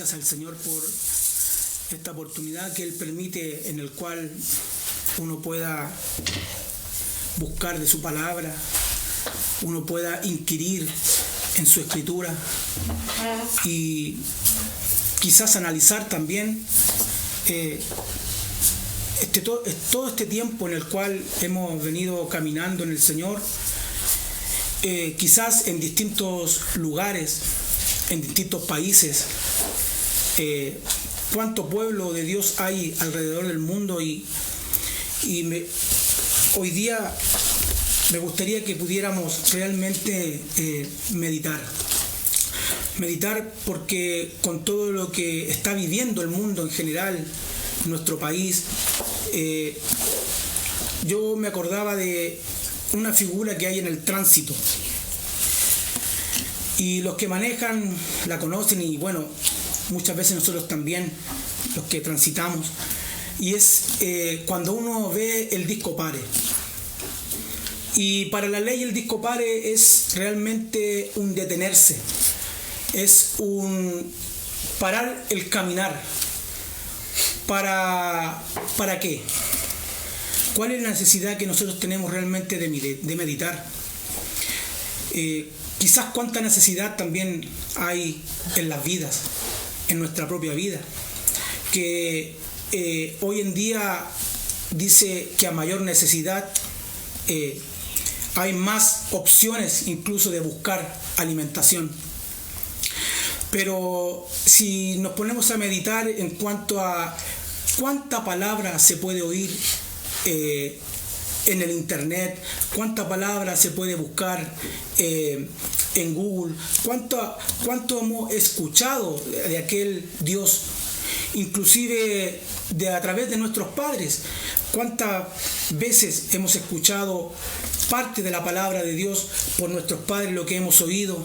gracias al Señor por esta oportunidad que Él permite, en el cual uno pueda buscar de su palabra, uno pueda inquirir en su escritura y quizás analizar también todo este tiempo en el cual hemos venido caminando en el Señor, quizás en distintos lugares, en distintos países, cuánto pueblo de Dios hay alrededor del mundo hoy día me gustaría que pudiéramos realmente meditar porque con todo lo que está viviendo el mundo en general, nuestro país, yo me acordaba de una figura que hay en el tránsito y los que manejan la conocen y bueno, muchas veces nosotros también, los que transitamos, y es cuando uno ve el disco pare. Y para la ley el disco pare es realmente un detenerse, es un parar el caminar. ¿Para qué? ¿Cuál es la necesidad que nosotros tenemos realmente de meditar? Quizás cuánta necesidad también hay en las vidas, en nuestra propia vida, que hoy en día dice que a mayor necesidad hay más opciones incluso de buscar alimentación. Pero si nos ponemos a meditar en cuanto a cuánta palabra se puede oír en el internet, cuánta palabra se puede buscar en Google, cuánto hemos escuchado de aquel Dios, inclusive a través de nuestros padres, cuántas veces hemos escuchado parte de la palabra de Dios por nuestros padres, lo que hemos oído,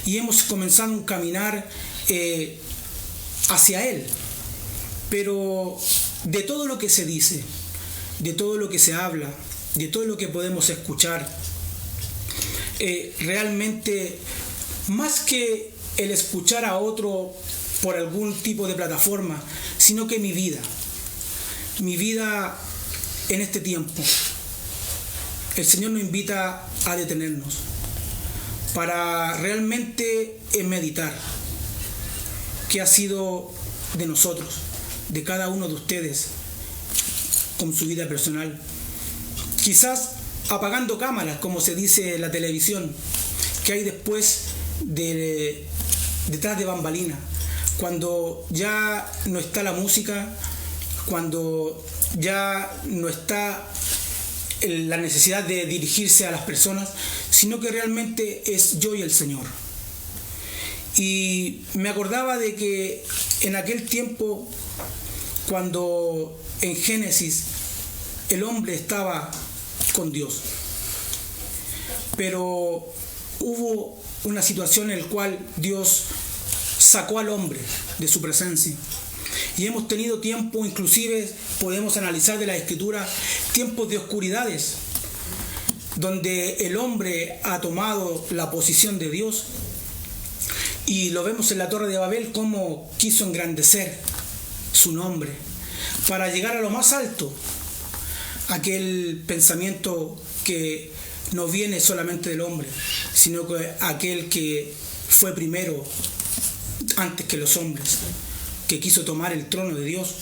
y hemos comenzado un caminar hacia Él. Pero de todo lo que se dice, de todo lo que se habla, de todo lo que podemos escuchar, realmente más que el escuchar a otro por algún tipo de plataforma, sino que mi vida en este tiempo, el Señor nos invita a detenernos para realmente meditar qué ha sido de nosotros, de cada uno de ustedes con su vida personal. Quizás apagando cámaras, como se dice en la televisión, que hay detrás de bambalinas, cuando ya no está la música, cuando ya no está la necesidad de dirigirse a las personas, sino que realmente es yo y el Señor. Y me acordaba de que en aquel tiempo, cuando en Génesis el hombre estaba con Dios, pero hubo una situación en la cual Dios sacó al hombre de su presencia. Y hemos tenido tiempo, inclusive podemos analizar de la Escritura, tiempos de oscuridades, donde el hombre ha tomado la posición de Dios. Y lo vemos en la Torre de Babel, cómo quiso engrandecer su nombre para llegar a lo más alto, aquel pensamiento que no viene solamente del hombre, sino que aquel que fue primero antes que los hombres, que quiso tomar el trono de Dios.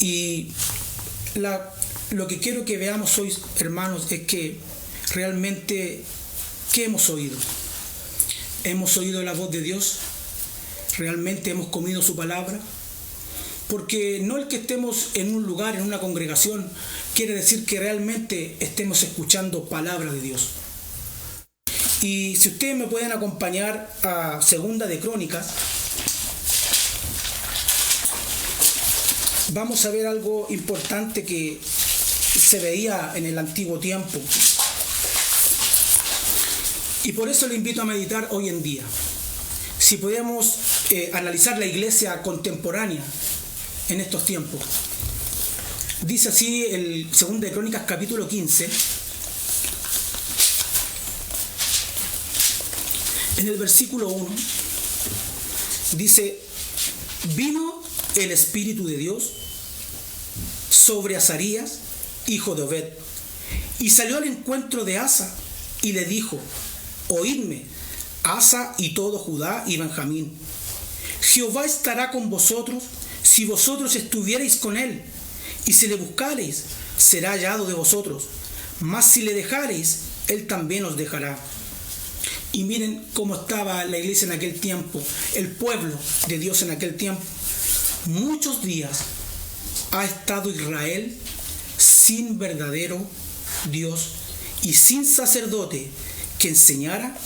Y lo que quiero que veamos hoy, hermanos, es que realmente, ¿qué hemos oído? ¿Hemos oído la voz de Dios? ¿Realmente hemos comido su palabra? Porque no el que estemos en un lugar, en una congregación, quiere decir que realmente estemos escuchando palabra de Dios. Y si ustedes me pueden acompañar a Segunda de Crónicas, vamos a ver algo importante que se veía en el antiguo tiempo. Y por eso le invito a meditar hoy en día. Si podemos analizar la iglesia contemporánea en estos tiempos. Dice así el 2 de Crónicas capítulo 15. En el versículo 1 dice: vino el Espíritu de Dios sobre Azarías, hijo de Obed, y salió al encuentro de Asa y le dijo: oídme, Asa y todo Judá y Benjamín. Jehová estará con vosotros si vosotros estuvierais con él, y si le buscareis, será hallado de vosotros, mas si le dejareis, él también os dejará. Y miren cómo estaba la iglesia en aquel tiempo, el pueblo de Dios en aquel tiempo. Muchos días ha estado Israel sin verdadero Dios y sin sacerdote que enseñara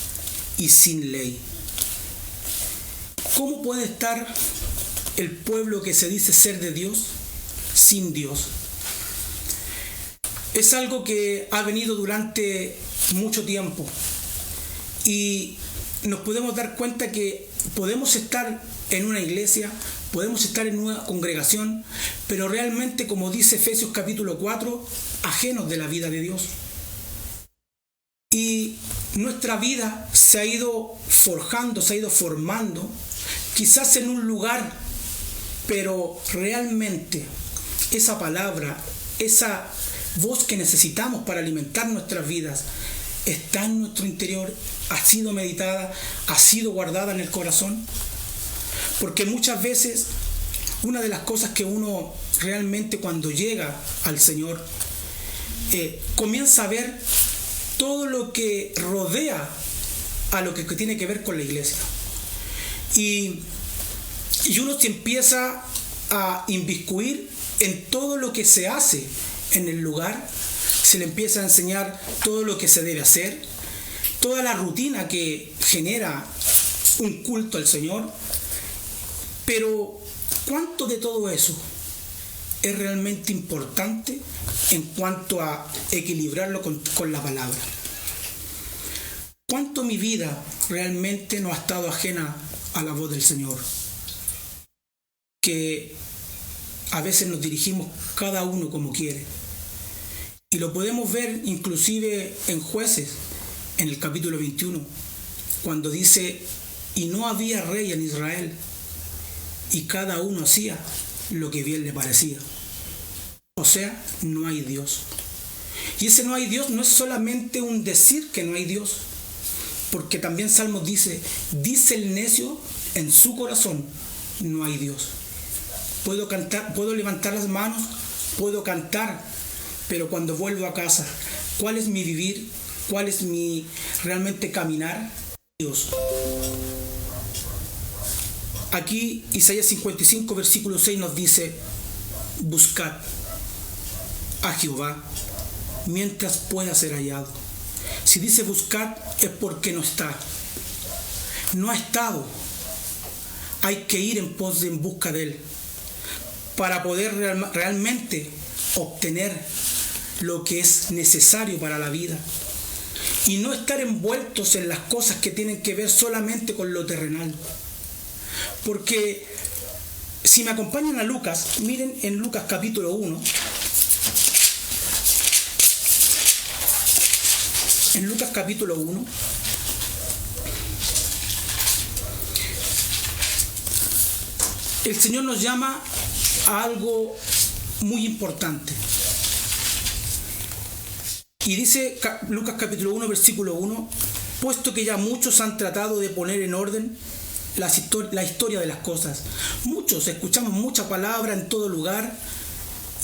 y sin ley. ¿Cómo puede estar el pueblo que se dice ser de Dios sin Dios? Es algo que ha venido durante mucho tiempo y nos podemos dar cuenta que podemos estar en una iglesia, podemos estar en una congregación, pero realmente, como dice Efesios capítulo 4, ajenos de la vida de Dios. Y nuestra vida se ha ido forjando, se ha ido formando, quizás en un lugar, pero realmente esa palabra, esa voz que necesitamos para alimentar nuestras vidas, está en nuestro interior, ha sido meditada, ha sido guardada en el corazón. Porque muchas veces una de las cosas que uno realmente cuando llega al Señor comienza a ver todo lo que rodea a lo que tiene que ver con la iglesia. Y uno se empieza a inmiscuir en todo lo que se hace en el lugar, se le empieza a enseñar todo lo que se debe hacer, toda la rutina que genera un culto al Señor. Pero ¿cuánto de todo eso es realmente importante en cuanto a equilibrarlo con la palabra? ¿Cuánto mi vida realmente no ha estado ajena a la voz del Señor? Que a veces nos dirigimos cada uno como quiere. Y lo podemos ver inclusive en Jueces, en el capítulo 21, cuando dice: y no había rey en Israel, y cada uno hacía lo que bien le parecía. O sea, no hay Dios. Y ese no hay Dios no es solamente un decir que no hay Dios, porque también Salmos dice el necio en su corazón: no hay Dios. Puedo cantar, puedo levantar las manos, puedo cantar, pero cuando vuelvo a casa, ¿cuál es mi vivir? ¿Cuál es mi realmente caminar? Dios. Aquí Isaías 55, versículo 6 nos dice: buscad a Jehová mientras pueda ser hallado. Si dice buscad es porque no está. No ha estado. Hay que ir en busca de Él para poder realmente obtener lo que es necesario para la vida. Y no estar envueltos en las cosas que tienen que ver solamente con lo terrenal. Porque si me acompañan a Lucas, miren en Lucas capítulo 1. En Lucas capítulo 1. El Señor nos llama a algo muy importante. Y dice Lucas capítulo 1, versículo 1: puesto que ya muchos han tratado de poner en orden la historia de las cosas. Muchos, escuchamos mucha palabra en todo lugar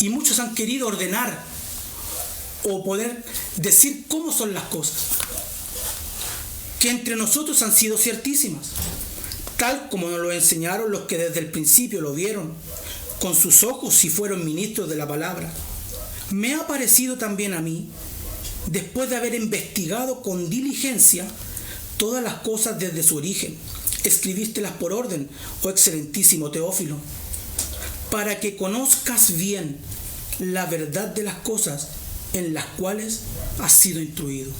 y muchos han querido ordenar o poder decir cómo son las cosas, que entre nosotros han sido ciertísimas, tal como nos lo enseñaron los que desde el principio lo vieron con sus ojos y fueron ministros de la palabra. Me ha parecido también a mí, después de haber investigado con diligencia todas las cosas desde su origen, escribístelas por orden, oh excelentísimo Teófilo, para que conozcas bien la verdad de las cosas en las cuales has sido instruido.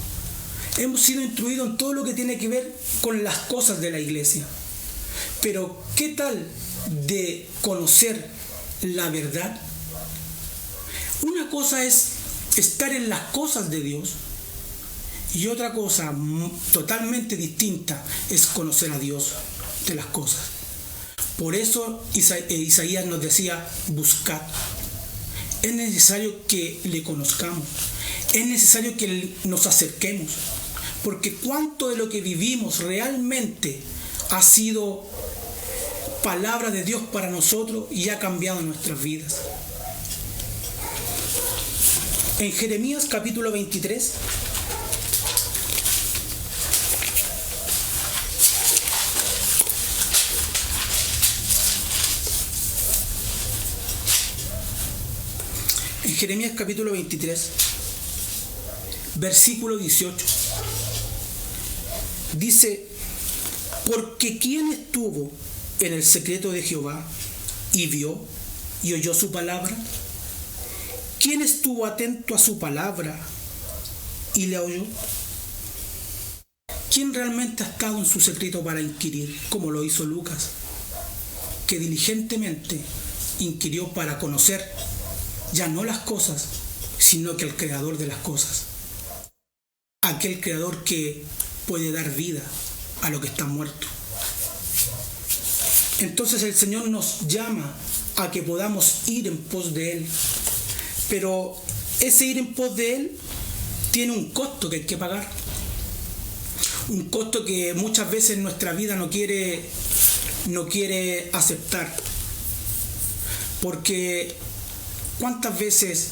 Hemos sido instruidos en todo lo que tiene que ver con las cosas de la iglesia. Pero ¿qué tal de conocer la verdad? Una cosa es estar en las cosas de Dios y otra cosa totalmente distinta es conocer a Dios de las cosas. Por eso Isaías nos decía, buscad. Es necesario que le conozcamos. Es necesario que nos acerquemos. Porque cuánto de lo que vivimos realmente ha sido palabra de Dios para nosotros y ha cambiado nuestras vidas. En Jeremías capítulo 23, Jeremías capítulo 23, versículo 18, dice, porque ¿quién estuvo en el secreto de Jehová y vio y oyó su palabra? ¿Quién estuvo atento a su palabra y le oyó? ¿Quién realmente ha estado en su secreto para inquirir, como lo hizo Lucas, que diligentemente inquirió para conocer ya no las cosas, sino que el creador de las cosas? Aquel creador que puede dar vida a lo que está muerto. Entonces el Señor nos llama a que podamos ir en pos de Él. Pero ese ir en pos de Él tiene un costo que hay que pagar. Un costo que muchas veces nuestra vida no quiere aceptar. Porque ¿cuántas veces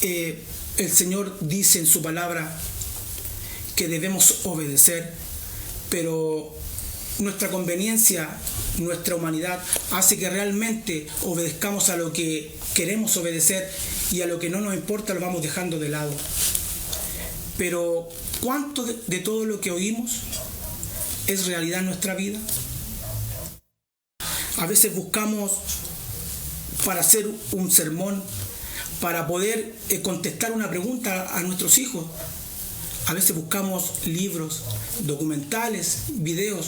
el Señor dice en su palabra que debemos obedecer, pero nuestra conveniencia, nuestra humanidad hace que realmente obedezcamos a lo que queremos obedecer y a lo que no nos importa lo vamos dejando de lado? Pero ¿cuánto de todo lo que oímos es realidad en nuestra vida? A veces buscamos para hacer un sermón, para poder contestar una pregunta a nuestros hijos. A veces buscamos libros, documentales, videos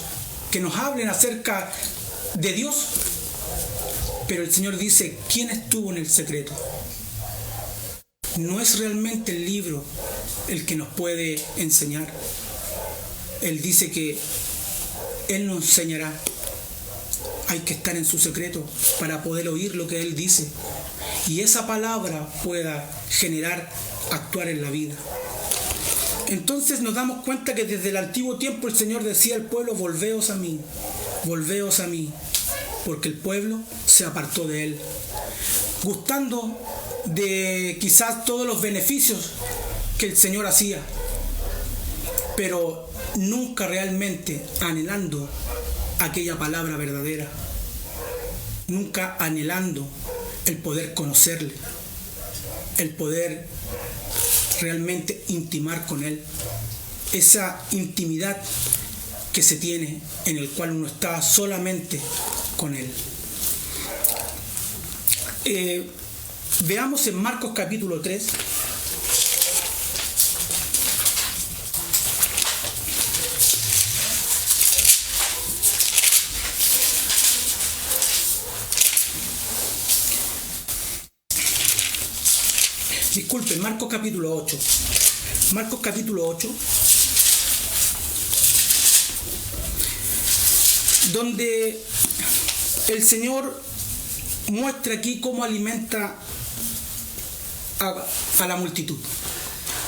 que nos hablen acerca de Dios. Pero el Señor dice, ¿quién estuvo en el secreto? No es realmente el libro el que nos puede enseñar. Él dice que Él nos enseñará. Hay que estar en su secreto para poder oír lo que Él dice. Y esa palabra pueda generar, actuar en la vida. Entonces nos damos cuenta que desde el antiguo tiempo el Señor decía al pueblo, volveos a mí, porque el pueblo se apartó de Él, gustando de quizás todos los beneficios que el Señor hacía, pero nunca realmente anhelando aquella palabra verdadera, nunca anhelando el poder conocerle, el poder realmente intimar con Él, esa intimidad que se tiene en el cual uno está solamente con Él. Veamos en Marcos capítulo 3. Disculpen, Marcos capítulo 8. Marcos capítulo 8, donde el Señor muestra aquí cómo alimenta a la multitud.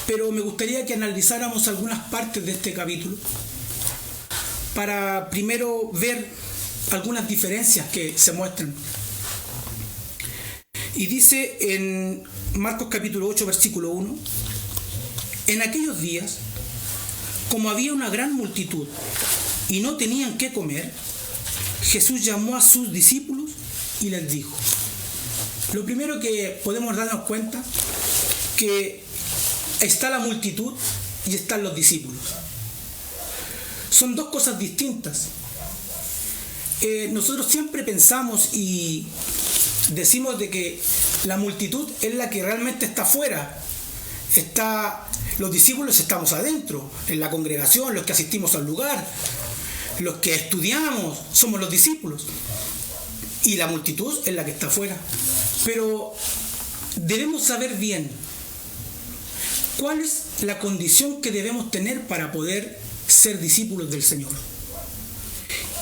Pero me gustaría que analizáramos algunas partes de este capítulo para primero ver algunas diferencias que se muestran. Y dice en Marcos capítulo 8, versículo 1, en aquellos días, como había una gran multitud y no tenían qué comer, Jesús llamó a sus discípulos y les dijo. Lo primero que podemos darnos cuenta, que está la multitud y están los discípulos. Son dos cosas distintas. Nosotros siempre pensamos y decimos de que la multitud es la que realmente está afuera. Los discípulos estamos adentro, en la congregación, los que asistimos al lugar, los que estudiamos, somos los discípulos. Y la multitud es la que está afuera. Pero debemos saber bien cuál es la condición que debemos tener para poder ser discípulos del Señor.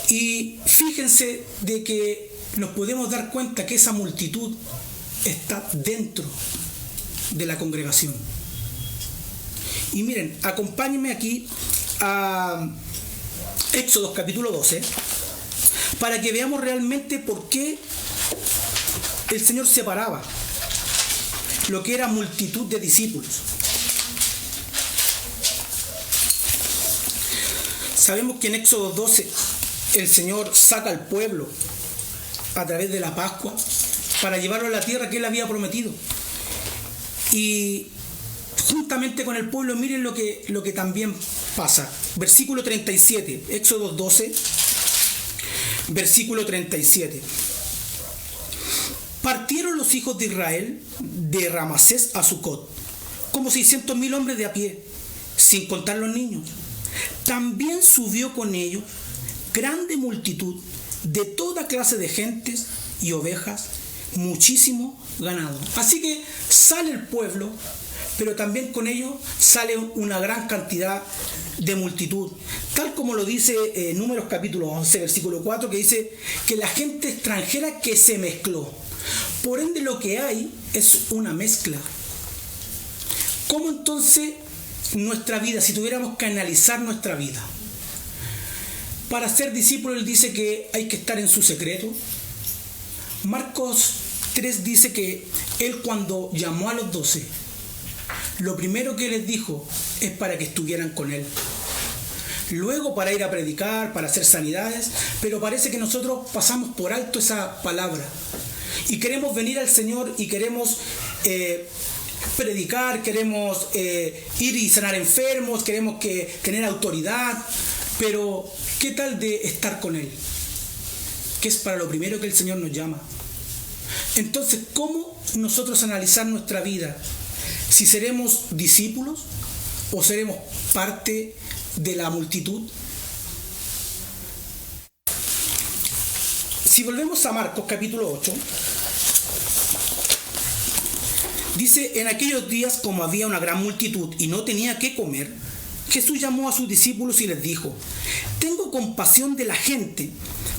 Y fíjense de que nos podemos dar cuenta que esa multitud está dentro de la congregación. Y miren, acompáñenme aquí a Éxodo capítulo 12 para que veamos realmente por qué el Señor separaba lo que era multitud de discípulos. Sabemos que en Éxodo 12 el Señor saca al pueblo a través de la Pascua para llevarlo a la tierra que Él había prometido. Y juntamente con el pueblo, miren lo que también pasa. Versículo 37, Éxodo 12, versículo 37. Partieron los hijos de Israel de Ramasés a Sucot, como 600,000 hombres de a pie, sin contar los niños. También subió con ellos grande multitud de toda clase de gentes y ovejas, muchísimo ganado. Así que sale el pueblo, pero también con ello sale una gran cantidad de multitud, tal como lo dice Números capítulo 11, versículo 4, que dice que la gente extranjera que se mezcló. Por ende, lo que hay es una mezcla. ¿Cómo entonces nuestra vida, si tuviéramos que analizar nuestra vida? Para ser discípulo, Él dice que hay que estar en su secreto. Marcos 3 dice que Él, cuando llamó a los 12, lo primero que les dijo es para que estuvieran con Él. Luego para ir a predicar, para hacer sanidades, pero parece que nosotros pasamos por alto esa palabra. Y queremos venir al Señor y queremos predicar, queremos ir y sanar enfermos, queremos tener autoridad, pero ¿qué tal de estar con Él? Que es para lo primero que el Señor nos llama. Entonces, ¿cómo nosotros analizar nuestra vida? Si seremos discípulos o seremos parte de la multitud. Si volvemos a Marcos capítulo 8, dice: en aquellos días, como había una gran multitud y no tenía qué comer, Jesús llamó a sus discípulos y les dijo: tengo compasión de la gente,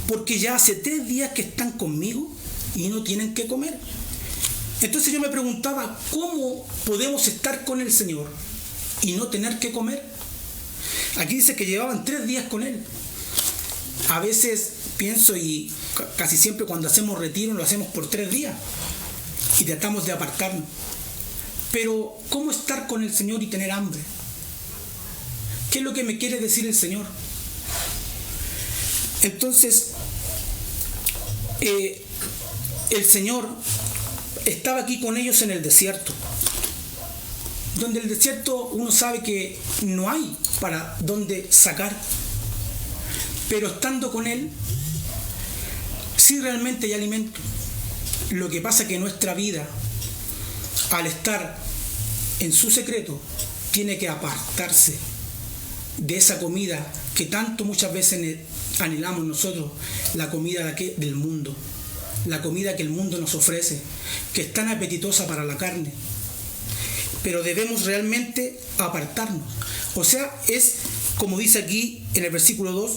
porque ya hace 3 días que están conmigo y no tienen qué comer. Entonces yo me preguntaba, ¿cómo podemos estar con el Señor y no tener que comer? Aquí dice que llevaban 3 días con Él. A veces pienso, y casi siempre cuando hacemos retiro lo hacemos por 3 días y tratamos de apartarnos. Pero ¿cómo estar con el Señor y tener hambre? ¿Qué es lo que me quiere decir el Señor? Entonces, el Señor estaba aquí con ellos en el desierto, donde el desierto uno sabe que no hay para dónde sacar, pero estando con Él sí realmente hay alimento. Lo que pasa es que nuestra vida, al estar en su secreto, tiene que apartarse de esa comida que tanto muchas veces anhelamos nosotros, la comida del mundo, la comida que el mundo nos ofrece, que es tan apetitosa para la carne. Pero debemos realmente apartarnos. O sea, es como dice aquí en el versículo 2: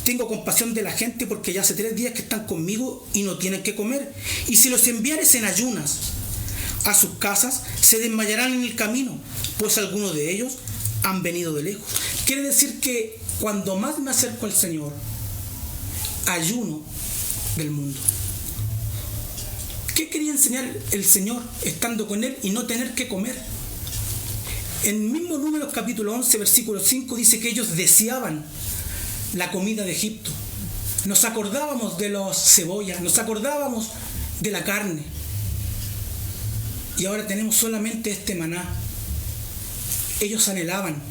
tengo compasión de la gente, porque ya hace 3 días que están conmigo y no tienen que comer. Y si los enviares en ayunas a sus casas, se desmayarán en el camino, pues algunos de ellos han venido de lejos. Quiere decir que cuando más me acerco al Señor, ayuno del mundo. ¿Qué quería enseñar el Señor estando con Él y no tener que comer? En mismo Números capítulo 11, versículo 5 dice que ellos deseaban la comida de Egipto. Nos acordábamos de las cebollas, nos acordábamos de la carne. Y ahora tenemos solamente este maná. Ellos anhelaban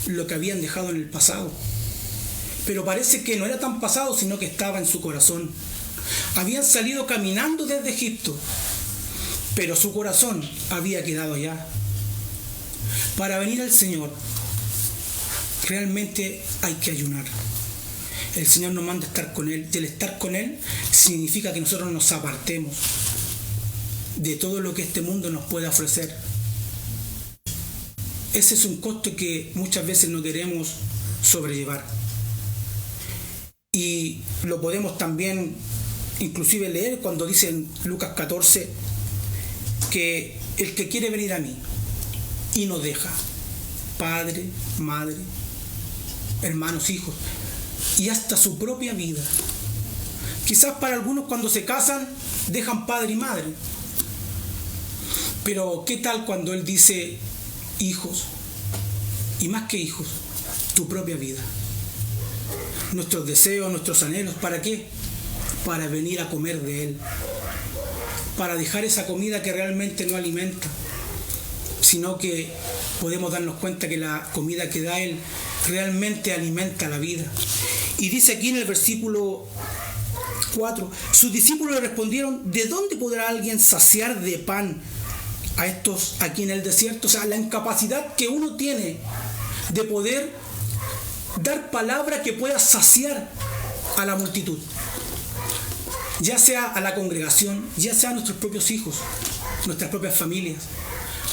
lo que habían dejado en el pasado. Pero parece que no era tan pasado, sino que estaba en su corazón. Habían salido caminando desde Egipto, pero su corazón había quedado allá. Para venir al Señor, realmente hay que ayunar. El Señor nos manda a estar con Él. Y el estar con Él significa que nosotros nos apartemos de todo lo que este mundo nos puede ofrecer. Ese es un costo que muchas veces no queremos sobrellevar. Y lo podemos también inclusive leer cuando dice en Lucas 14 que el que quiere venir a mí y no deja padre, madre, hermanos, hijos y hasta su propia vida. Quizás para algunos cuando se casan dejan padre y madre, pero ¿qué tal cuando Él dice hijos? Y más que hijos, tu propia vida. Nuestros deseos, nuestros anhelos, ¿para qué? Para venir a comer de Él. Para dejar esa comida que realmente no alimenta, sino que podemos darnos cuenta que la comida que da Él realmente alimenta la vida. Y dice aquí en el versículo 4, sus discípulos le respondieron, ¿de dónde podrá alguien saciar de pan a estos aquí en el desierto? O sea, la incapacidad que uno tiene de poder dar palabra que pueda saciar a la multitud, ya sea a la congregación, ya sea a nuestros propios hijos, nuestras propias familias.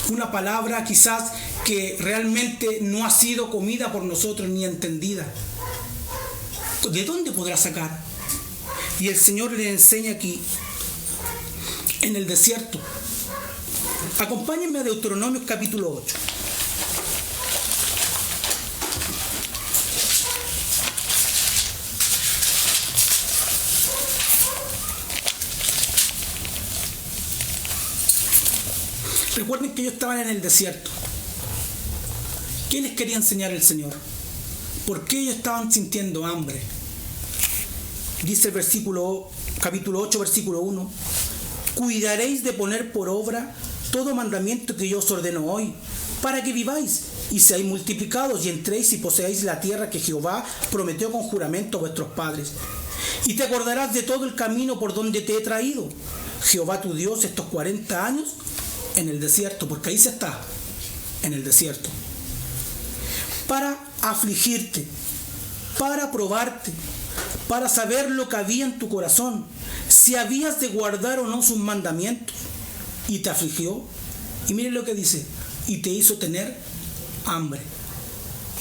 Una palabra quizás que realmente no ha sido comida por nosotros ni entendida. ¿De dónde podrá sacar? Y el Señor le enseña aquí, en el desierto. Acompáñenme a Deuteronomio capítulo 8. Recuerden que ellos estaban en el desierto. ¿Qué les quería enseñar el Señor? ¿Por qué ellos estaban sintiendo hambre? Dice el capítulo 8, versículo 1. Cuidaréis de poner por obra todo mandamiento que yo os ordeno hoy, para que viváis y seáis multiplicados y entréis y poseáis la tierra que Jehová prometió con juramento a vuestros padres. Y te acordarás de todo el camino por donde te he traído, Jehová tu Dios, estos 40 años en el desierto, porque ahí se está, en el desierto, para afligirte, para probarte, para saber lo que había en tu corazón, si habías de guardar o no sus mandamientos. Y te afligió, y miren lo que dice, y te hizo tener hambre,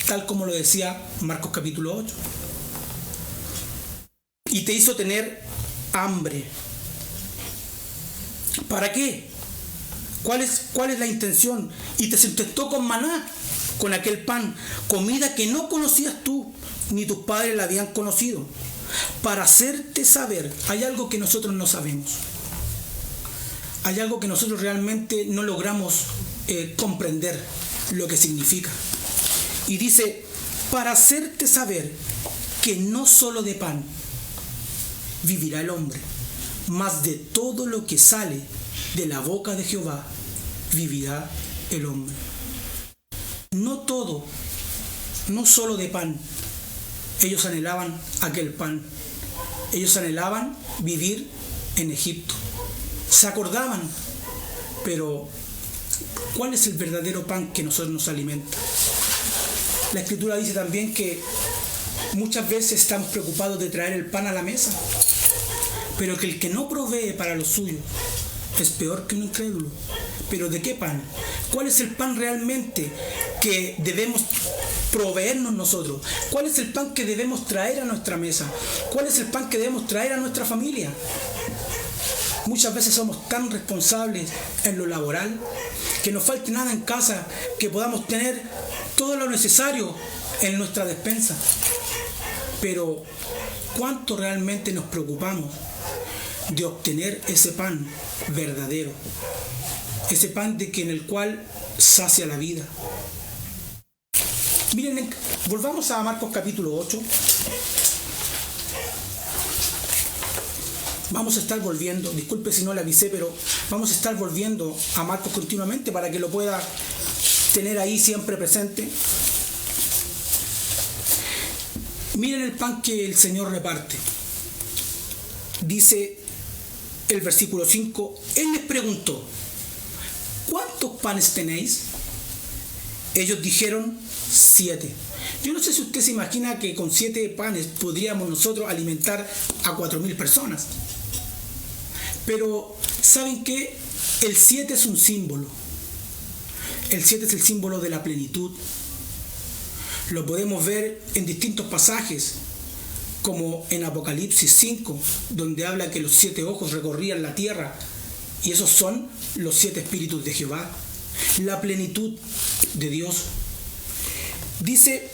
tal como lo decía Marcos capítulo 8. Y te hizo tener hambre. ¿Para qué? ¿Cuál es la intención? Y te sustentó con maná, con aquel pan, comida que no conocías tú, ni tus padres la habían conocido, para hacerte saber. Hay algo que nosotros no sabemos. Hay algo que nosotros realmente no logramos comprender lo que significa. Y dice, para hacerte saber que no solo de pan vivirá el hombre, mas de todo lo que sale de la boca de Jehová vivirá el hombre. No todo, no solo de pan. Ellos anhelaban aquel pan. Ellos anhelaban vivir en Egipto. Se acordaban, pero ¿cuál es el verdadero pan que nosotros nos alimenta? La Escritura dice también que muchas veces estamos preocupados de traer el pan a la mesa, pero que el que no provee para los suyos es peor que un incrédulo. ¿Pero de qué pan? ¿Cuál es el pan realmente que debemos proveernos nosotros? ¿Cuál es el pan que debemos traer a nuestra mesa? ¿Cuál es el pan que debemos traer a nuestra familia? Muchas veces somos tan responsables en lo laboral, que nos falte nada en casa, que podamos tener todo lo necesario en nuestra despensa. Pero ¿cuánto realmente nos preocupamos de obtener ese pan verdadero? Ese pan en el cual sacia la vida. Miren, volvamos a Marcos capítulo 8. Vamos a estar volviendo, disculpe si no le avisé, pero vamos a estar volviendo a Marcos continuamente para que lo pueda tener ahí siempre presente. Miren el pan que el Señor reparte. Dice el versículo 5, Él les preguntó, ¿cuántos panes tenéis? Ellos dijeron, 7. Yo no sé si usted se imagina que con 7 panes podríamos nosotros alimentar a 4.000 personas. Pero, ¿saben qué? El 7 es un símbolo. El 7 es el símbolo de la plenitud. Lo podemos ver en distintos pasajes. como en Apocalipsis 5, donde habla que los 7 ojos recorrían la tierra, y esos son los 7 espíritus de Jehová, la plenitud de Dios. Dice: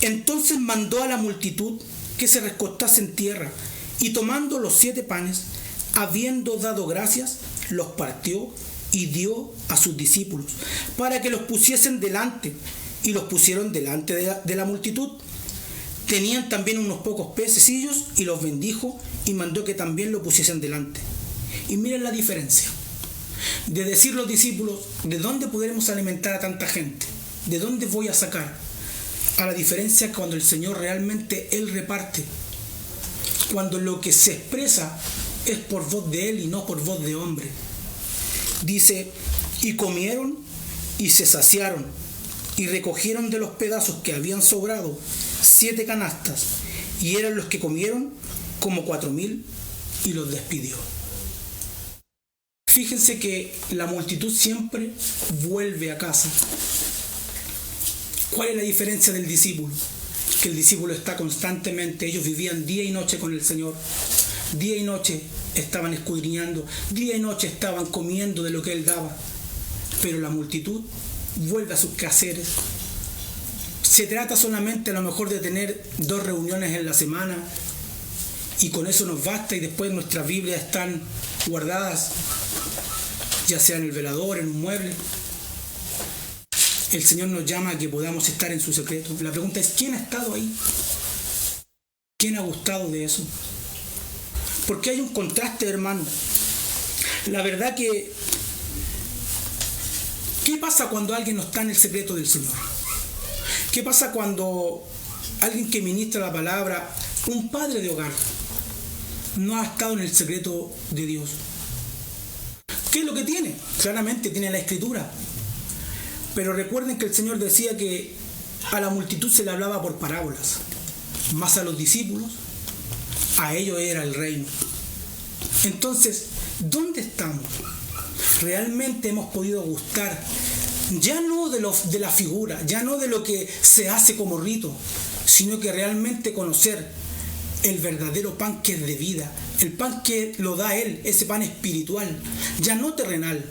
entonces mandó a la multitud que se recostase en tierra, y tomando los 7 panes, habiendo dado gracias, los partió y dio a sus discípulos, para que los pusiesen delante, y los pusieron delante de la multitud. Tenían también unos pocos pececillos, y los bendijo, y mandó que también lo pusiesen delante. Y miren la diferencia de decir los discípulos: ¿de dónde podremos alimentar a tanta gente? ¿De dónde voy a sacar? A la diferencia cuando el Señor realmente Él reparte, cuando lo que se expresa es por voz de Él y no por voz de hombre. Dice: y comieron y se saciaron, y recogieron de los pedazos que habían sobrado 7 canastas, y eran los que comieron como 4,000, y los despidió. Fíjense que la multitud siempre vuelve a casa. ¿Cuál es la diferencia del discípulo? Que el discípulo está constantemente, ellos vivían día y noche con el Señor, día y noche estaban escudriñando, día y noche estaban comiendo de lo que Él daba, pero la multitud vuelve a sus quehaceres. Se trata solamente a lo mejor de tener 2 reuniones en la semana, y con eso nos basta, y después nuestras Biblias están guardadas, ya sea en el velador, en un mueble. El Señor nos llama a que podamos estar en su secreto. La pregunta es: ¿quién ha estado ahí? ¿Quién ha gustado de eso? Porque hay un contraste, hermano. La verdad que, ¿qué pasa cuando alguien no está en el secreto del Señor? ¿Qué pasa cuando alguien que ministra la palabra, un padre de hogar, no ha estado en el secreto de Dios? ¿Qué es lo que tiene? Claramente tiene la Escritura. Pero recuerden que el Señor decía que a la multitud se le hablaba por parábolas, más a los discípulos, a ellos era el reino. Entonces, ¿dónde estamos? ¿Realmente hemos podido gustar? Ya no de la figura, ya no de lo que se hace como rito, sino que realmente conocer el verdadero pan que es de vida, el pan que lo da Él, ese pan espiritual, ya no terrenal.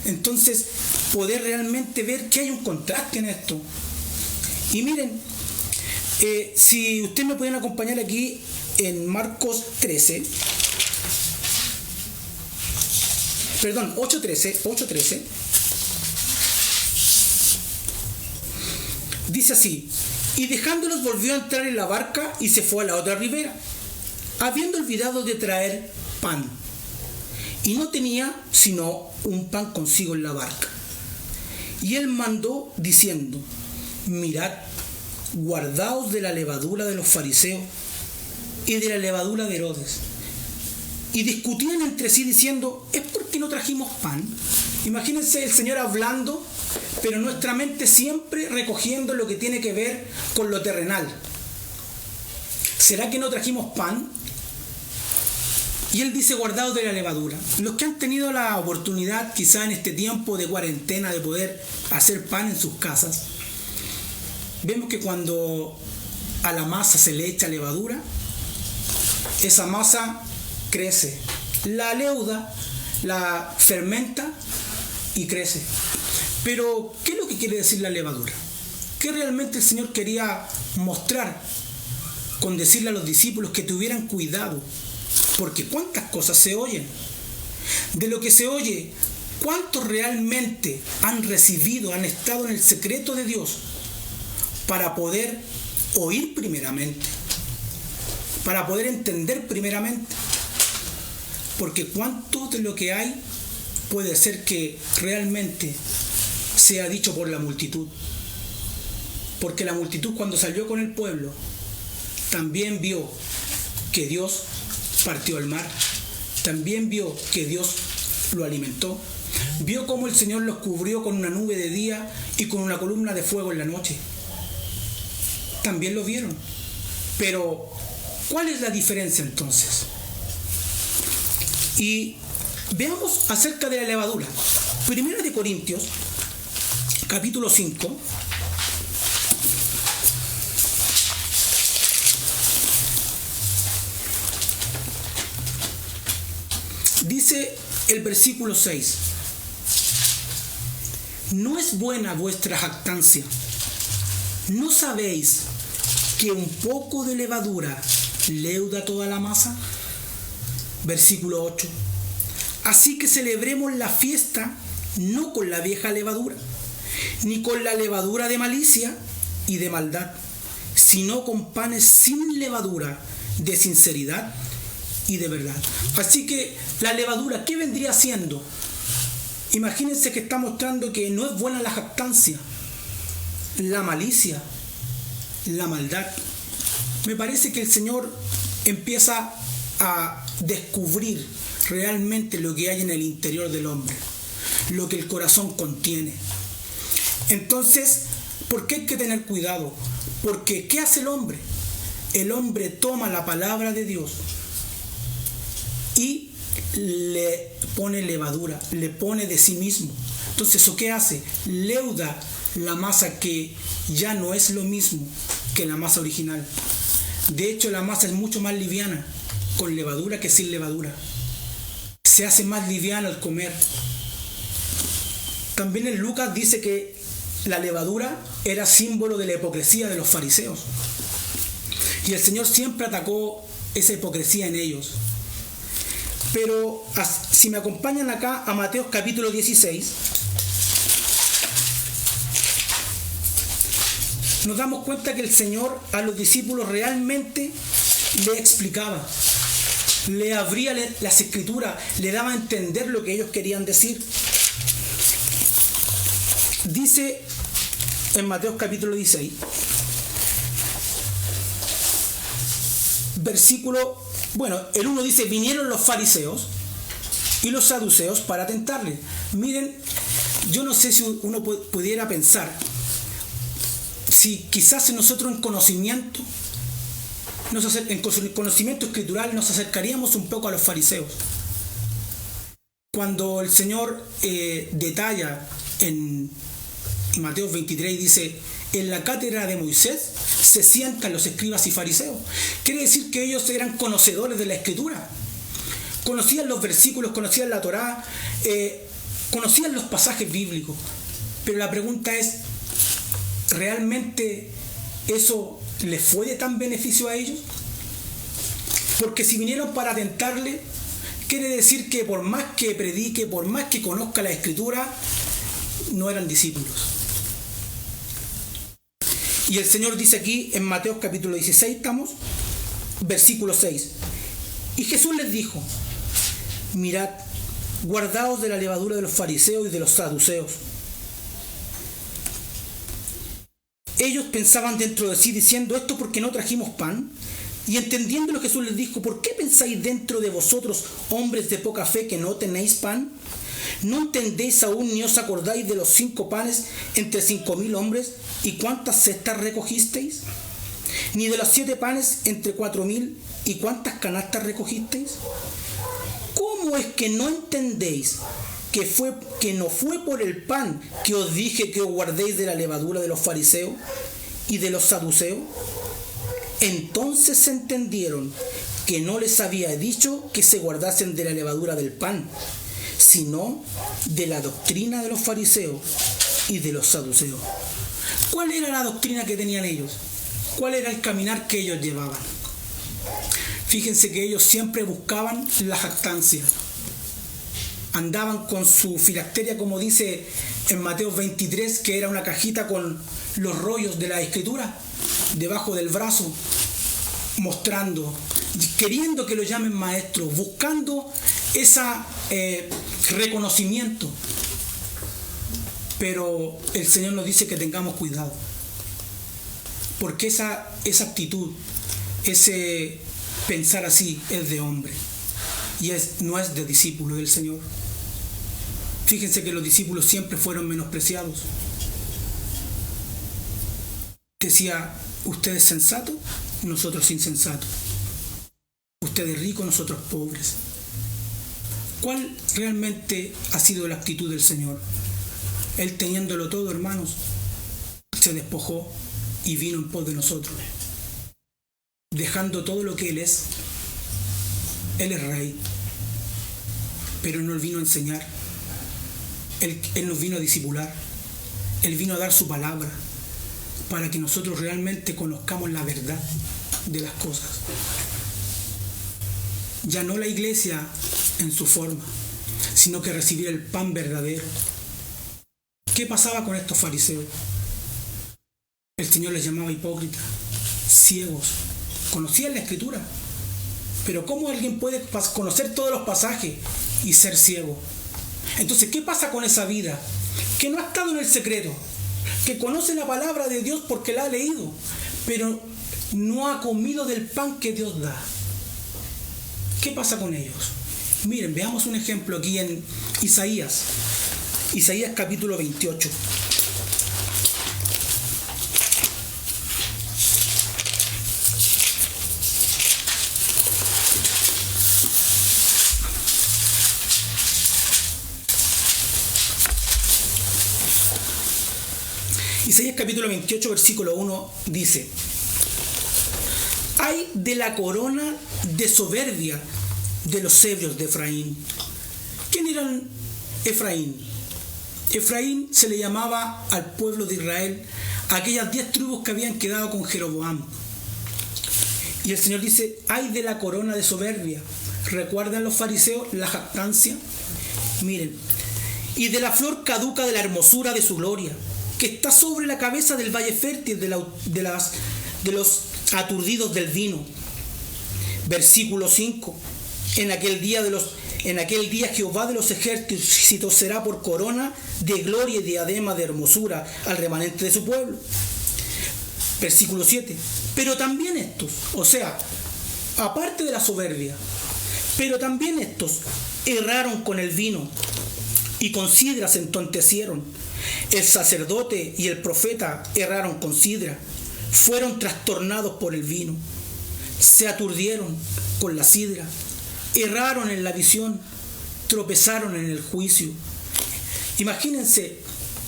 Entonces, poder realmente ver que hay un contraste en esto. Y miren, si ustedes me pueden acompañar aquí en Marcos 13, perdón, 8:13, dice así: y dejándolos volvió a entrar en la barca y se fue a la otra ribera, habiendo olvidado de traer pan, y no tenía sino un pan consigo en la barca. Y él mandó diciendo: mirad, guardaos de la levadura de los fariseos y de la levadura de Herodes. Y discutían entre sí diciendo: ¿es porque no trajimos pan? Imagínense el Señor hablando, pero nuestra mente siempre recogiendo lo que tiene que ver con lo terrenal. ¿Será que no trajimos pan? Y él dice: guardaos de la levadura. Los que han tenido la oportunidad quizá en este tiempo de cuarentena de poder hacer pan en sus casas, vemos que cuando a la masa se le echa levadura, esa masa crece, la leuda, la fermenta y crece. Pero, ¿qué es lo que quiere decir la levadura? ¿Qué realmente el Señor quería mostrar con decirle a los discípulos que tuvieran cuidado? Porque cuántas cosas se oyen. De lo que se oye, ¿cuántos realmente han recibido, han estado en el secreto de Dios para poder oír primeramente? Para poder entender primeramente. Porque cuánto de lo que hay puede ser que realmente sea dicho por la multitud. Porque la multitud, cuando salió con el pueblo, también vio que Dios partió el mar, también vio que Dios lo alimentó, vio cómo el Señor los cubrió con una nube de día y con una columna de fuego en la noche. También lo vieron. Pero, ¿cuál es la diferencia entonces? Y veamos acerca de la levadura. Primera de Corintios, capítulo 5. Dice el versículo 6: ¿no es buena vuestra jactancia? ¿No sabéis que un poco de levadura leuda toda la masa? Versículo 8: así que celebremos la fiesta no con la vieja levadura, ni con la levadura de malicia y de maldad, sino con panes sin levadura, de sinceridad y de verdad. Así que la levadura, ¿qué vendría siendo? Imagínense que está mostrando que no es buena la jactancia, la malicia, la maldad. Me parece que el Señor empieza a descubrir realmente lo que hay en el interior del hombre, lo que el corazón contiene. Entonces, ¿por qué hay que tener cuidado? Porque ¿qué hace el hombre? El hombre toma la palabra de Dios y le pone levadura, le pone de sí mismo. Entonces, ¿eso qué hace? Leuda la masa, que ya no es lo mismo que la masa original. De hecho, la masa es mucho más liviana con levadura que sin levadura. Se hace más liviana al comer. También en Lucas dice que la levadura era símbolo de la hipocresía de los fariseos. Y el Señor siempre atacó esa hipocresía en ellos. Pero si me acompañan acá a Mateo capítulo 16, nos damos cuenta que el Señor a los discípulos realmente le explicaba, le abría las escrituras, le daba a entender lo que ellos querían decir. Dice en Mateo capítulo 16, versículo, el 1 dice: vinieron los fariseos y los saduceos para tentarle. Miren, yo no sé si uno pudiera pensar, si quizás nosotros en conocimiento escritural nos acercaríamos un poco a los fariseos. Cuando el Señor detalla en Mateo 23 y dice: en la cátedra de Moisés se sientan los escribas y fariseos. Quiere decir que ellos eran conocedores de la escritura, conocían los versículos, conocían la Torá, conocían los pasajes bíblicos. Pero la pregunta es, ¿realmente eso les fue de tan beneficio a ellos? Porque si vinieron para tentarle, quiere decir que por más que predique, por más que conozca la escritura, no eran discípulos. Y el Señor dice aquí en Mateo capítulo 16, versículo 6: y Jesús les dijo: mirad, guardaos de la levadura de los fariseos y de los saduceos. Ellos pensaban dentro de sí, diciendo: ¿esto porque no trajimos pan? Y entendiéndolo, Jesús les dijo: ¿por qué pensáis dentro de vosotros, hombres de poca fe, que no tenéis pan? ¿No entendéis aún ni os acordáis de los 5 panes entre 5,000 hombres y cuántas cestas recogisteis? ¿Ni de los 7 panes entre 4,000 y cuántas canastas recogisteis? ¿Cómo es que no entendéis que no fue por el pan que os dije que os guardéis de la levadura de los fariseos y de los saduceos? Entonces entendieron que no les había dicho que se guardasen de la levadura del pan, sino de la doctrina de los fariseos y de los saduceos. ¿Cuál era la doctrina que tenían ellos? ¿Cuál era el caminar que ellos llevaban? Fíjense que ellos siempre buscaban la jactancia. Andaban con su filacteria, como dice en Mateo 23, que era una cajita con los rollos de la escritura debajo del brazo, mostrando, queriendo que lo llamen maestro, buscando ese reconocimiento. Pero el Señor nos dice que tengamos cuidado, porque esa actitud, ese pensar así, es de hombre y no es de discípulo del Señor. Fíjense que los discípulos siempre fueron menospreciados. Decía: usted es sensato, nosotros insensatos. Usted es rico, nosotros pobres. ¿Cuál realmente ha sido la actitud del Señor? Él, teniéndolo todo, hermanos, se despojó y vino en pos de nosotros, dejando todo lo que Él es. Él es rey. pero no Él vino a enseñar. Él nos vino a discipular. Él vino a dar su palabra para que nosotros realmente conozcamos la verdad de las cosas. Ya no la iglesia en su forma, sino que recibir el pan verdadero. ¿Qué pasaba con estos fariseos? El Señor les llamaba hipócritas, ciegos. Conocían la Escritura, pero ¿cómo alguien puede conocer todos los pasajes y ser ciego? Entonces, ¿qué pasa con esa vida? Que no ha estado en el secreto, que conoce la palabra de Dios porque la ha leído, pero no ha comido del pan que Dios da. ¿Qué pasa con ellos? Miren, veamos un ejemplo aquí en Isaías capítulo 28. Isaías capítulo 28, versículo 1 dice: «Ay de la corona de soberbia de los ebrios de Efraín». ¿Quién eran Efraín? Efraín se le llamaba al pueblo de Israel a aquellas 10 tribus que habían quedado con Jeroboam. Y el Señor dice: «Ay de la corona de soberbia». ¿Recuerdan los fariseos la jactancia? Miren: «Y de la flor caduca de la hermosura de su gloria, que está sobre la cabeza del valle fértil de los aturdidos del vino». Versículo 5. En aquel día Jehová de los ejércitos será por corona de gloria y diadema de hermosura al remanente de su pueblo. Versículo 7. Pero también estos, o sea, aparte de la soberbia, pero también estos erraron con el vino y con sidra se entontecieron. El sacerdote y el profeta erraron con sidra, fueron trastornados por el vino, se aturdieron con la sidra, erraron en la visión, tropezaron en el juicio. Imagínense,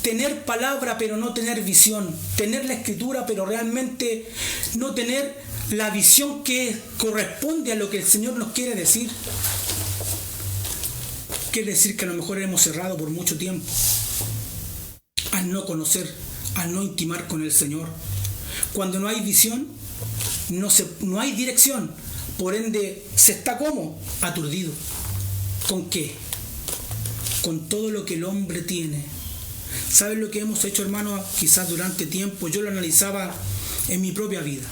tener palabra pero no tener visión, tener la Escritura pero realmente no tener la visión que corresponde a lo que el Señor nos quiere decir. Quiere decir que a lo mejor hemos errado por mucho tiempo al no conocer, al no intimar con el Señor. Cuando no hay visión, no hay dirección, por ende se está como aturdido. ¿Con qué? Con todo lo que el hombre tiene. ¿Saben lo que hemos hecho, hermanos? Quizás durante tiempo, yo lo analizaba en mi propia vida.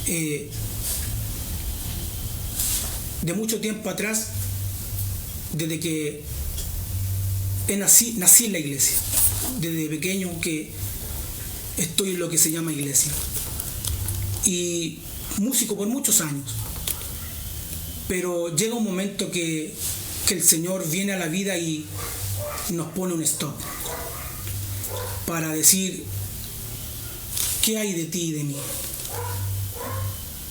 De mucho tiempo atrás, desde que nací en la iglesia, desde pequeño que estoy en lo que se llama iglesia, y músico por muchos años, pero llega un momento que el Señor viene a la vida y nos pone un stop para decir: ¿qué hay de ti y de mí?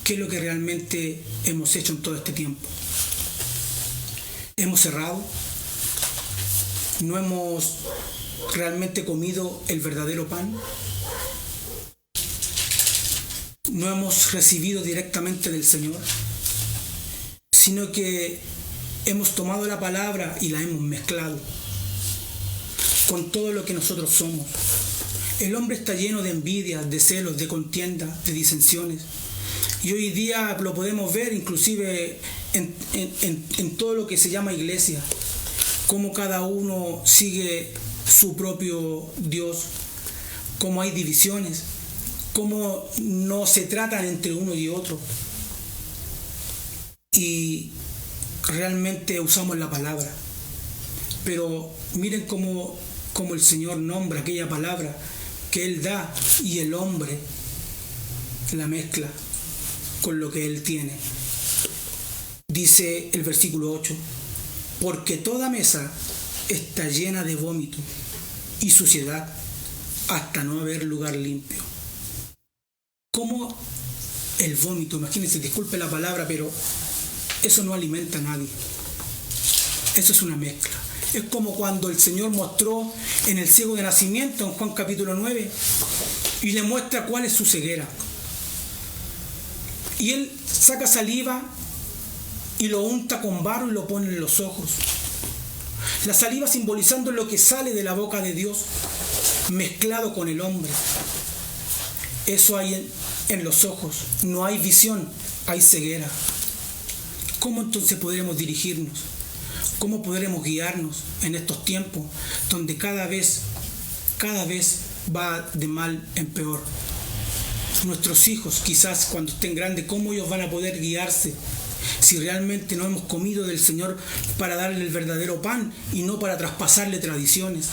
¿Qué es lo que realmente hemos hecho en todo este tiempo? ¿Hemos errado? ¿No hemos realmente comido el verdadero pan? ¿No hemos recibido directamente del Señor? Sino que hemos tomado la palabra y la hemos mezclado con todo lo que nosotros somos. El hombre está lleno de envidias, de celos, de contiendas, de disensiones. Y hoy día lo podemos ver inclusive en todo lo que se llama iglesia, cómo cada uno sigue su propio Dios, cómo hay divisiones, cómo no se tratan entre uno y otro. Y realmente usamos la palabra, pero miren cómo el Señor nombra aquella palabra que Él da y el hombre la mezcla con lo que Él tiene. Dice el versículo 8: porque toda mesa está llena de vómito y suciedad hasta no haber lugar limpio. ¿Cómo el vómito? Imagínense, disculpe la palabra, pero eso no alimenta a nadie. Eso es una mezcla. Es como cuando el Señor mostró en el ciego de nacimiento, en Juan capítulo 9, y le muestra cuál es su ceguera. Y Él saca saliva y y lo unta con barro y lo pone en los ojos. La saliva simbolizando lo que sale de la boca de Dios, mezclado con el hombre. Eso hay en los ojos. No hay visión, hay ceguera. ¿Cómo entonces podremos dirigirnos? ¿Cómo podremos guiarnos en estos tiempos donde cada vez va de mal en peor? Nuestros hijos, quizás cuando estén grandes, ¿cómo ellos van a poder guiarse si realmente no hemos comido del Señor para darle el verdadero pan y no para traspasarle tradiciones,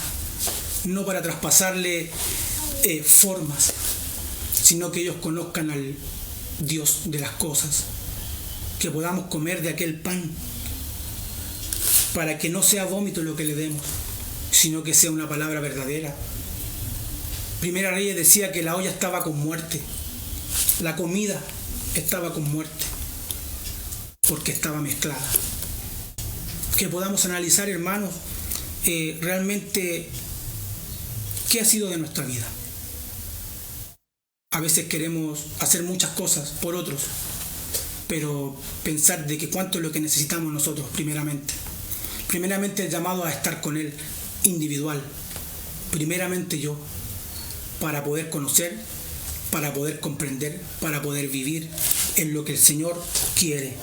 no para traspasarle formas, sino que ellos conozcan al Dios de las cosas, que podamos comer de aquel pan para que no sea vómito lo que le demos, sino que sea una palabra verdadera. Primera Reyes decía que la olla estaba con muerte, la comida estaba con muerte, porque estaba mezclada. Que podamos analizar, hermanos, realmente qué ha sido de nuestra vida. A veces queremos hacer muchas cosas por otros, pero pensar de que cuánto es lo que necesitamos nosotros primeramente. Primeramente el llamado a estar con Él individual. Primeramente yo, para poder conocer, para poder comprender, para poder vivir en lo que el Señor quiere.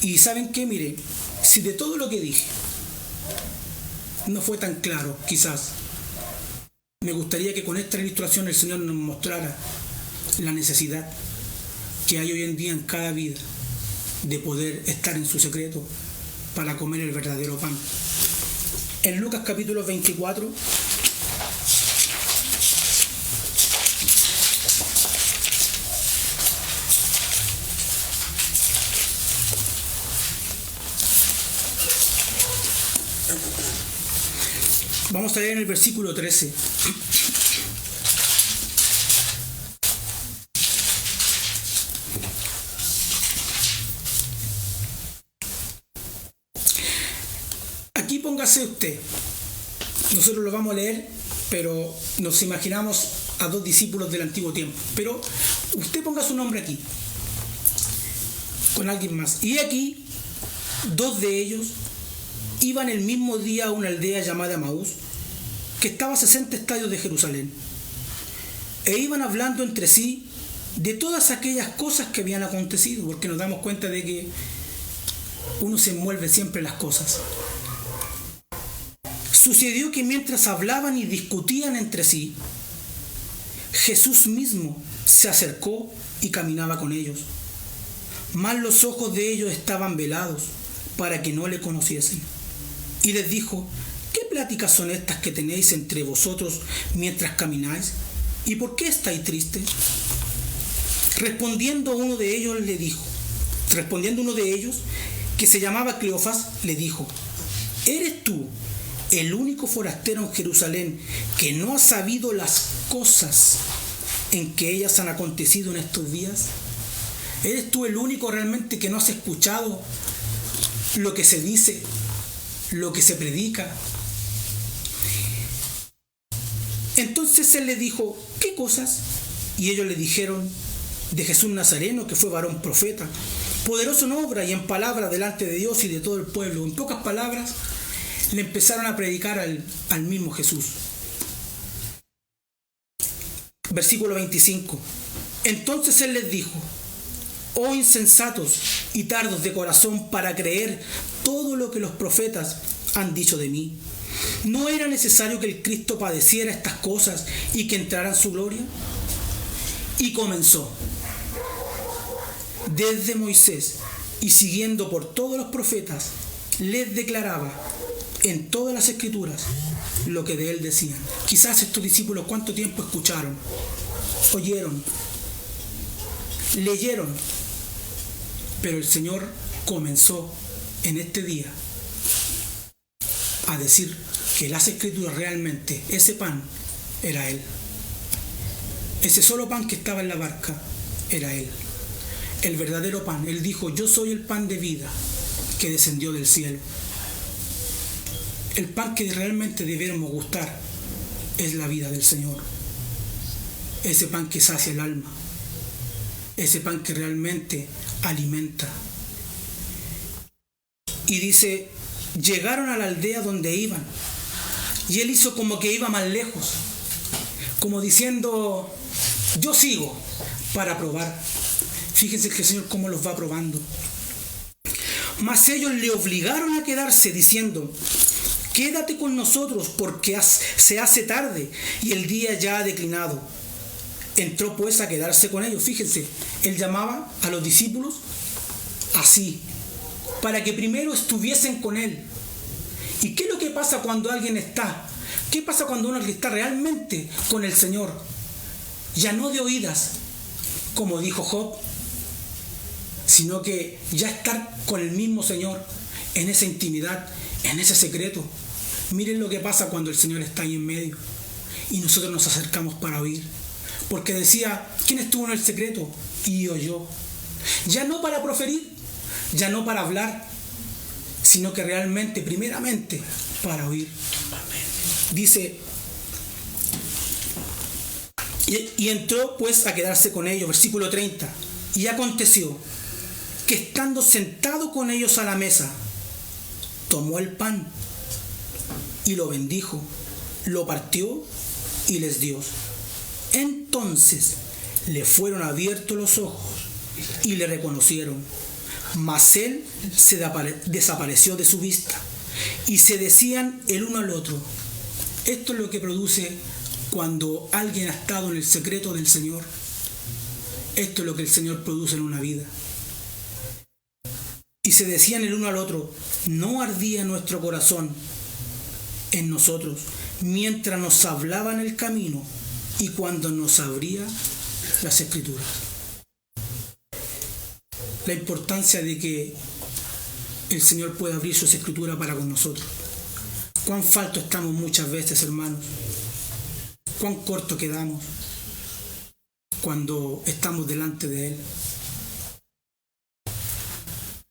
Y ¿saben qué? Mire, si de todo lo que dije no fue tan claro, quizás, me gustaría que con esta ilustración el Señor nos mostrara la necesidad que hay hoy en día en cada vida de poder estar en su secreto para comer el verdadero pan. En Lucas capítulo 24, vamos a leer en el versículo 13. Aquí póngase usted. Nosotros lo vamos a leer, pero nos imaginamos a dos discípulos del antiguo tiempo. Pero usted ponga su nombre aquí, con alguien más. Y aquí, dos de ellos iban el mismo día a una aldea llamada Emaús, que estaba a 60 estadios de Jerusalén, e iban hablando entre sí de todas aquellas cosas que habían acontecido, porque nos damos cuenta de que uno se envuelve siempre en las cosas. Sucedió que mientras hablaban y discutían entre sí, Jesús mismo se acercó y caminaba con ellos, mas los ojos de ellos estaban velados para que no le conociesen. Y les dijo: ¿qué pláticas son estas que tenéis entre vosotros mientras camináis? ¿Y por qué estáis tristes? Respondiendo uno de ellos, que se llamaba Cleofas, le dijo: ¿eres tú el único forastero en Jerusalén que no ha sabido las cosas en que ellas han acontecido en estos días? ¿Eres tú el único realmente que no has escuchado lo que se dice, lo que se predica? Entonces él le dijo: ¿qué cosas? Y ellos le dijeron: de Jesús Nazareno, que fue varón profeta, poderoso en obra y en palabra delante de Dios y de todo el pueblo. En pocas palabras, le empezaron a predicar al mismo Jesús. Versículo 25. Entonces él les dijo: oh insensatos y tardos de corazón para creer todo lo que los profetas han dicho de mí. ¿No era necesario que el Cristo padeciera estas cosas y que entrara en su gloria? Y comenzó desde Moisés y siguiendo por todos los profetas, les declaraba en todas las escrituras lo que de él decían. Quizás estos discípulos, ¿cuánto tiempo escucharon? Oyeron, leyeron, pero el Señor comenzó en este día a decir que las escrituras realmente, ese pan era Él. Ese solo pan que estaba en la barca era Él. El verdadero pan. Él dijo: yo soy el pan de vida que descendió del cielo. El pan que realmente debemos gustar es la vida del Señor. Ese pan que sacia el alma. Ese pan que realmente alimenta. Y dice, llegaron a la aldea donde iban. Y él hizo como que iba más lejos, como diciendo, yo sigo para probar. Fíjense que el Señor cómo los va probando. Mas ellos le obligaron a quedarse diciendo, quédate con nosotros porque se hace tarde y el día ya ha declinado. Entró pues a quedarse con ellos. Fíjense, él llamaba a los discípulos así, para que primero estuviesen con él. ¿Y qué es lo que pasa cuando alguien está? ¿Qué pasa cuando uno está realmente con el Señor? Ya no de oídas, como dijo Job, sino que ya estar con el mismo Señor en esa intimidad, en ese secreto. Miren lo que pasa cuando el Señor está ahí en medio y nosotros nos acercamos para oír. Porque decía, ¿quién estuvo en el secreto? Y oyó. Ya no para proferir, ya no para hablar, sino que realmente, primeramente, para oír. Dice, y entró pues a quedarse con ellos, versículo 30. Y aconteció que estando sentado con ellos a la mesa, tomó el pan y lo bendijo, lo partió y les dio. Entonces le fueron abiertos los ojos y le reconocieron, mas él se desapareció de su vista y se decían el uno al otro. Esto es lo que produce cuando alguien ha estado en el secreto del Señor. Esto es lo que el Señor produce en una vida. Y se decían el uno al otro, no ardía nuestro corazón en nosotros mientras nos hablaba en el camino y cuando nos abría las Escrituras. La importancia de que el Señor pueda abrir sus Escrituras para con nosotros. Cuán falto estamos muchas veces, hermanos. Cuán corto quedamos cuando estamos delante de Él.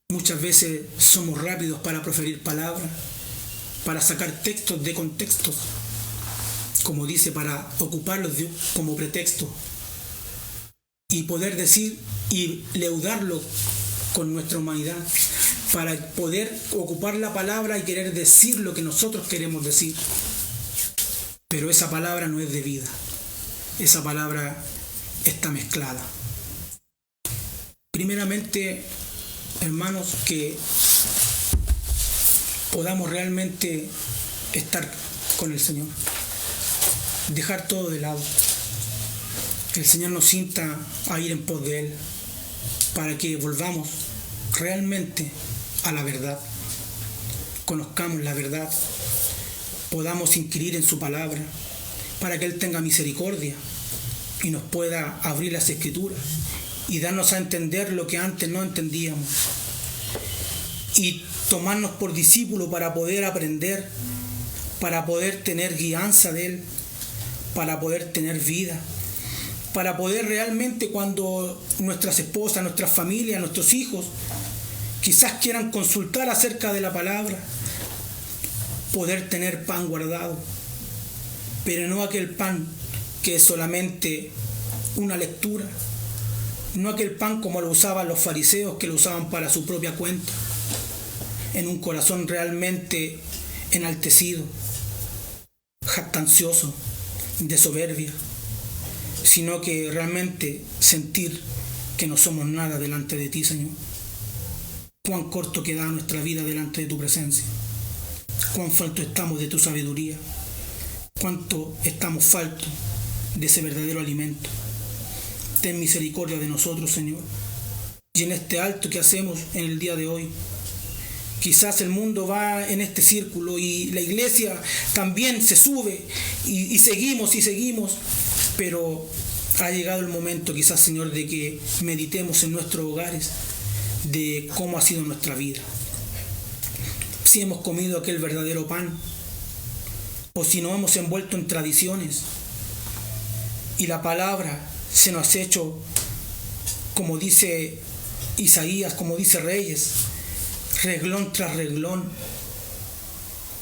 Muchas veces somos rápidos para proferir palabras, para sacar textos de contextos, como dice, para ocuparlos como pretexto y poder decir y leudarlo con nuestra humanidad, para poder ocupar la palabra y querer decir lo que nosotros queremos decir. Pero esa palabra no es de vida, esa palabra está mezclada. Primeramente, hermanos, que podamos realmente estar con el Señor, dejar todo de lado. El Señor nos insta a ir en pos de Él para que volvamos realmente a la verdad, conozcamos la verdad, podamos inquirir en su palabra para que Él tenga misericordia y nos pueda abrir las Escrituras y darnos a entender lo que antes no entendíamos y tomarnos por discípulos para poder aprender, para poder tener guianza de Él, para poder tener vida, para poder realmente cuando nuestras esposas, nuestras familias, nuestros hijos quizás quieran consultar acerca de la palabra, poder tener pan guardado, pero no aquel pan que es solamente una lectura, no aquel pan como lo usaban los fariseos, que lo usaban para su propia cuenta, en un corazón realmente enaltecido, jactancioso, de soberbia, sino que realmente sentir que no somos nada delante de ti, Señor. Cuán corto queda nuestra vida delante de tu presencia, cuán falto estamos de tu sabiduría, cuánto estamos faltos de ese verdadero alimento. Ten misericordia de nosotros, Señor. Y en este alto que hacemos en el día de hoy, quizás el mundo va en este círculo y la iglesia también se sube y seguimos, pero ha llegado el momento quizás, Señor, de que meditemos en nuestros hogares de cómo ha sido nuestra vida. Si hemos comido aquel verdadero pan o si nos hemos envuelto en tradiciones y la palabra se nos ha hecho, como dice Isaías, como dice Reyes, reglón tras reglón,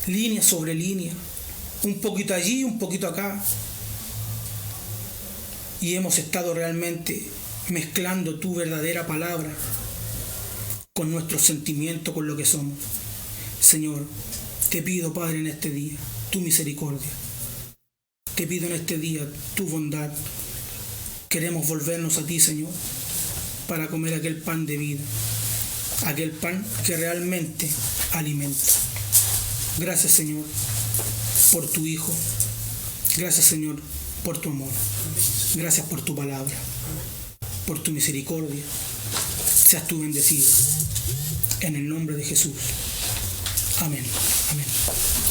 línea sobre línea, un poquito allí, un poquito acá, y hemos estado realmente mezclando tu verdadera palabra con nuestros sentimientos, con lo que somos. Señor, te pido, Padre, en este día, tu misericordia. Te pido en este día tu bondad. Queremos volvernos a ti, Señor, para comer aquel pan de vida, aquel pan que realmente alimenta. Gracias, Señor, por tu Hijo. Gracias, Señor, por tu amor. Gracias por tu palabra, por tu misericordia. Seas tú bendecido. En el nombre de Jesús. Amén. Amén.